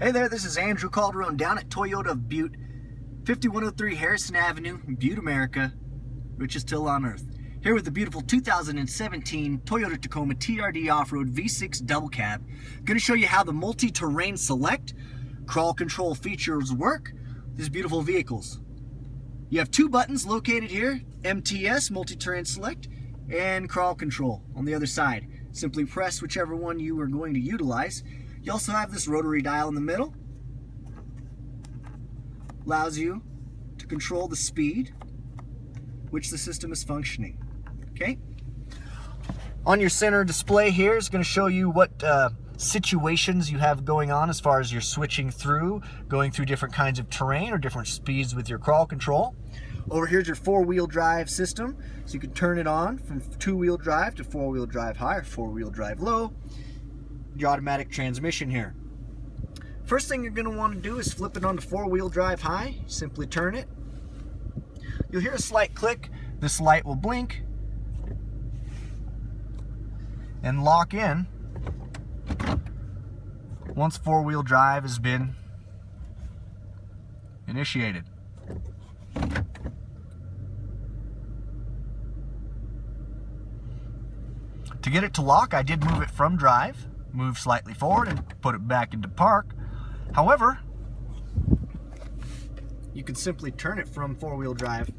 Hey there, this is Andrew Calderon down at Toyota of Butte, 5103 Harrison Avenue, Butte, America, richest hill on earth. Here with the beautiful 2017 Toyota Tacoma TRD Off-Road V6 Double Cab. Going to show you how the Multiterrain Select crawl control features work. These beautiful vehicles. You have two buttons located here, MTS, Multiterrain Select, and crawl control on the other side. Simply press whichever one you are going to utilize. You also have this rotary dial in the middle. Allows you to control the speed which the system is functioning. Okay. On your center display here is going to show you what situations you have going on as far as you're switching through, going through different kinds of terrain or different speeds with your crawl control. Over here's your four-wheel drive system, so you can turn it on from two-wheel drive to four-wheel drive high or four-wheel drive low. Your automatic transmission here. First thing you're going to want to do is flip it on to four-wheel drive high. Simply turn it. You'll hear a slight click. This light will blink and lock in once four-wheel drive has been initiated. To get it to lock, I did move it from drive, move slightly forward and put it back into park. However, you can simply turn it from four-wheel drive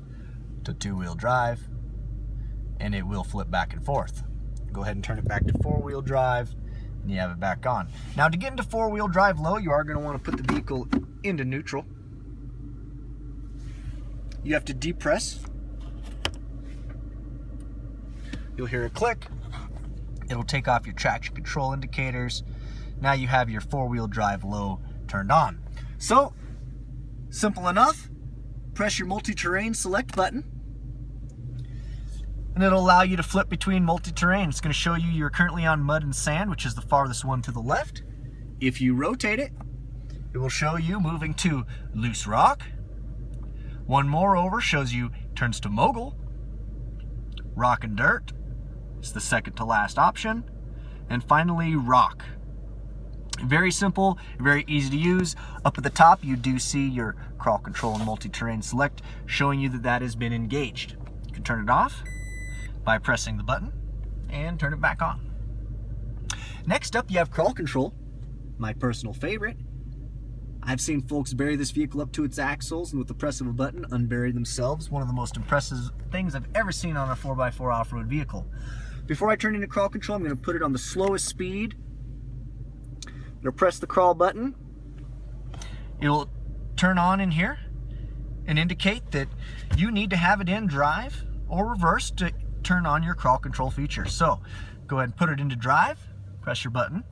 to two-wheel drive and it will flip back and forth. Go ahead and turn it back to four-wheel drive and you have it back on. Now to get into four-wheel drive low, you are going to want to put the vehicle into neutral. You have to depress. You'll hear a click. It'll take off your traction control indicators. Now you have your four-wheel drive low turned on. So, simple enough. Press your Multiterrain Select button and it'll allow you to flip between multi-terrain. It's going to show you you're currently on mud and sand, which is the farthest one to the left. If you rotate it, it will show you moving to loose rock. One more over shows you turns to mogul, rock and dirt. It's the second to last option. And finally, rock. Very simple, very easy to use. Up at the top, you do see your crawl control and Multiterrain Select showing you that that has been engaged. You can turn it off by pressing the button and turn it back on. Next up, you have crawl control, my personal favorite. I've seen folks bury this vehicle up to its axles and with the press of a button, unbury themselves. One of the most impressive things I've ever seen on a 4x4 off-road vehicle. Before I turn into crawl control, I'm going to put it on the slowest speed. I'm going to press the crawl button. It'll turn on in here and indicate that you need to have it in drive or reverse to turn on your crawl control feature. So go ahead and put it into drive, press your button.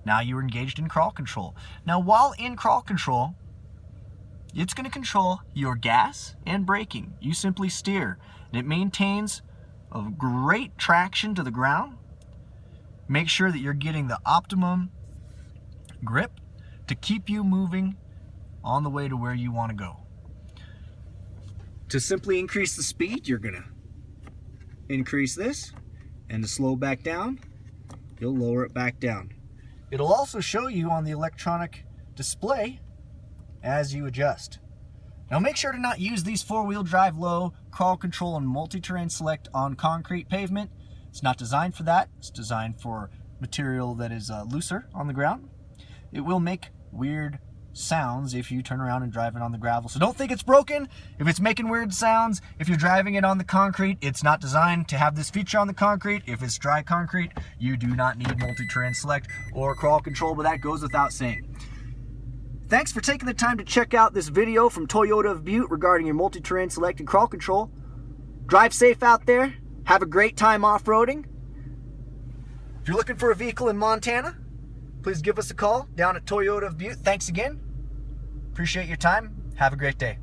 Now you're engaged in crawl control. Now while in crawl control, it's going to control your gas and braking. You simply steer and it maintains a great traction to the ground. Make sure that you're getting the optimum grip to keep you moving on the way to where you want to go. To simply increase the speed, you're going to increase this, and to slow back down, you'll lower it back down. It'll also show you on the electronic display as you adjust. Now make sure to not use these four-wheel drive low, crawl control, and Multiterrain Select on concrete pavement. It's not designed for that. It's designed for material that is looser on the ground. It will make weird sounds if you turn around and drive it on the gravel. So don't think it's broken if it's making weird sounds. If you're driving it on the concrete, it's not designed to have this feature on the concrete. If it's dry concrete, you do not need Multiterrain Select or crawl control, but that goes without saying. Thanks for taking the time to check out this video from Toyota of Butte regarding your Multiterrain Select and crawl control. Drive safe out there. Have a great time off-roading. If you're looking for a vehicle in Montana, please give us a call down at Toyota of Butte. Thanks again. Appreciate your time. Have a great day.